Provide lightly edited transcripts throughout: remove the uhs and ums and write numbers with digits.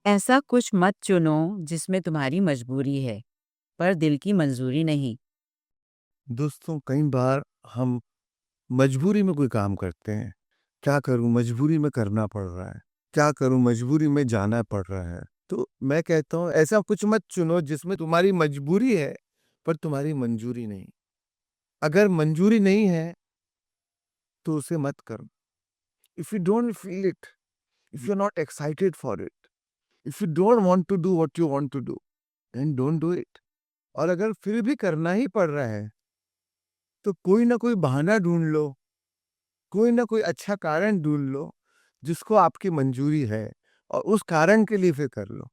ऐसा कुछ मत चुनो जिसमें तुम्हारी मजबूरी है, पर दिल की मंजूरी नहीं। दोस्तों, कई बार हम मजबूरी में कोई काम करते हैं। क्या करूं, मजबूरी में करना पड़ रहा है। क्या करूं, मजबूरी में जाना पड़ रहा है। तो मैं कहता हूं, ऐसा कुछ मत चुनो जिसमें तुम्हारी मजबूरी है पर तुम्हारी मंजूरी नहीं। अगर मंजूरी नहीं है तो उसे मत करो। If you don't feel it, if you are not excited for it, if you don't want to do what you want to do, then don't do it. और अगर फिर भी करना ही पड़ रहा है तो कोई ना कोई बहाना ढूंढ लो, कोई ना कोई अच्छा कारण ढूंढ लो जिसको आपकी मंजूरी है, और उस कारण के लिए फिर कर लो।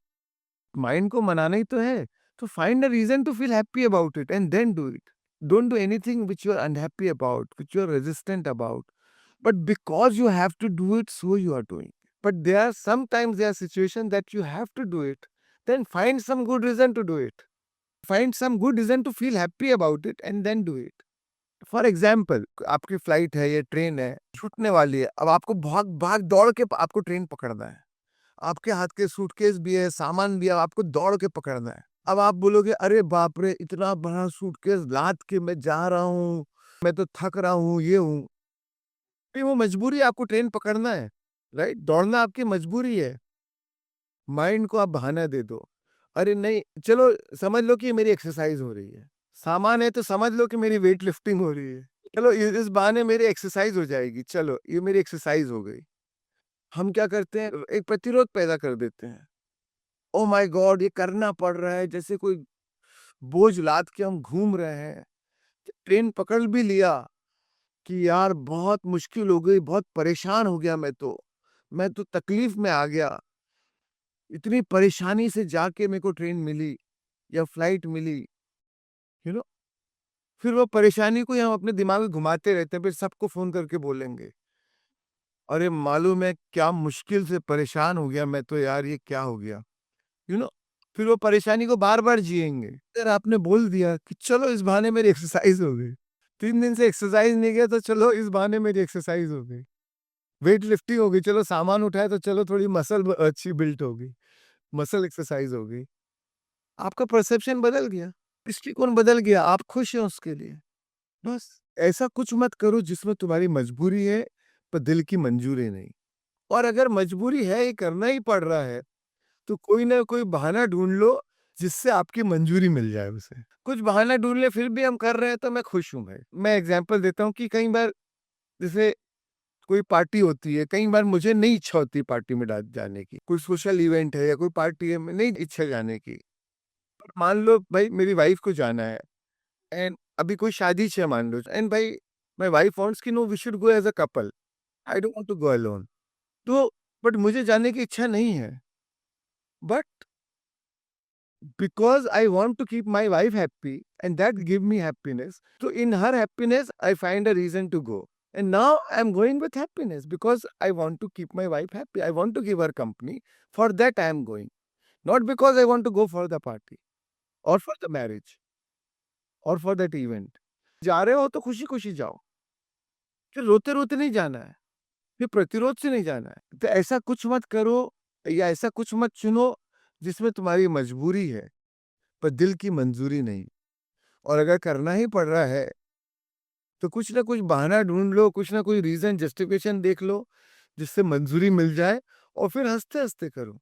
माइंड को मनाना ही तो है, तो find a reason to feel happy about it and then do it. Don't do anything which you are unhappy about, which you are resistant about, but because you have to do it, so you are doing it. But there are situations that you have to do it. Then find some good reason to do it. Find some good reason to feel happy about it and then do it. For example, आपकी flight है, ये train है, छूटने वाली है। अब आपको भाग भाग दौड़ के आपको ट्रेन पकड़ना है। आपके हाथ के सूटकेस भी है, सामान भी है, आपको दौड़ के पकड़ना है। अब आप बोलोगे, अरे बाप रे, इतना बड़ा सूटकेस लाद के मैं जा रहा हूँ, मैं तो थक रहा हूँ, ये हूँ। वो मजबूरी है, आपको ट्रेन पकड़ना है, राइट? दौड़ना आपकी मजबूरी है। माइंड को आप बहाना दे दो। अरे नहीं, चलो समझ लो कि ये मेरी एक्सरसाइज हो रही है। सामान है तो समझ लो कि मेरी वेट लिफ्टिंग हो रही है। चलो इस बहाने मेरी एक्सरसाइज हो जाएगी, चलो ये मेरी एक्सरसाइज हो गई। हम क्या करते हैं, एक प्रतिरोध पैदा कर देते हैं। ओ माय गॉड, ये करना पड़ रहा है, जैसे कोई बोझ लाद के हम घूम रहे हैं। ट्रेन पकड़ भी लिया कि यार बहुत मुश्किल हो गई, बहुत परेशान हो गया, मैं तो तकलीफ में आ गया। इतनी परेशानी से जाके मेरे को ट्रेन मिली या फ्लाइट मिली, यू नो। फिर वो परेशानी को ही हम अपने दिमाग में घुमाते रहते हैं, फिर सबको फोन करके बोलेंगे, अरे मालूम है क्या मुश्किल से परेशान हो गया मैं तो, यार ये क्या हो गया, यू नो। फिर वो परेशानी को बार बार जिएंगे। अगर आपने बोल दिया कि चलो इस बहाने मेरी एक्सरसाइज हो गई, 3 दिन से एक्सरसाइज नहीं किया तो चलो इस बहाने मेरी एक्सरसाइज हो गई, वेट लिफ्टिंग हो गई, चलो सामान उठाए तो चलो थोड़ी मसल अच्छी बिल्ट हो गई, मसल एक्सरसाइज हो गई। आपका परसेप्शन बदल गया, दृष्टिकोण बदल गया, आप खुश हैं उसके लिए। बस ऐसा कुछ मत करो जिसमें तुम्हारी मजबूरी है पर दिल की मंजूरी नहीं। और अगर मजबूरी है, ये करना ही पड़ रहा है, तो कोई ना कोई बहाना ढूंढ लो जिससे आपकी मंजूरी मिल जाए उसे। कुछ बहाना ढूंढ ले फिर भी हम कर रहे हैं तो मैं खुश हूं भाई। मैं एग्जांपल देता हूँ कि कई बार जैसे कोई पार्टी होती है, कई बार मुझे नहीं इच्छा होती पार्टी में जाने की। कोई सोशल इवेंट है या कोई पार्टी है, मैं नहीं इच्छा जाने की। पर मान लो भाई मेरी वाइफ को जाना है, एंड अभी कोई शादी है मान लो, एंड भाई माय वाइफ वांट्स कि no we should go as a couple, I don't want to go alone. तो बट मुझे जाने की इच्छा नहीं है, but because I want to keep my wife happy and that give me happiness, तो in her happiness I find a reason to go, and now I'm going with happiness because I want to keep my wife happy, I want to give her company. For that I am going, not because I want to go for the party or for the marriage or for that event. जा रहे हो तो खुशी खुशी जाओ, फिर रोते रोते नहीं जाना है, फिर प्रतिरोध से नहीं जाना है। तो ऐसा कुछ मत करो या ऐसा कुछ मत चुनो जिसमें तुम्हारी मजबूरी है पर दिल की मंजूरी नहीं। और अगर करना ही पड़ रहा है तो कुछ ना कुछ बहाना ढूंढ लो, कुछ ना कुछ रीजन जस्टिफिकेशन देख लो जिससे मंजूरी मिल जाए, और फिर हंसते हंसते करो।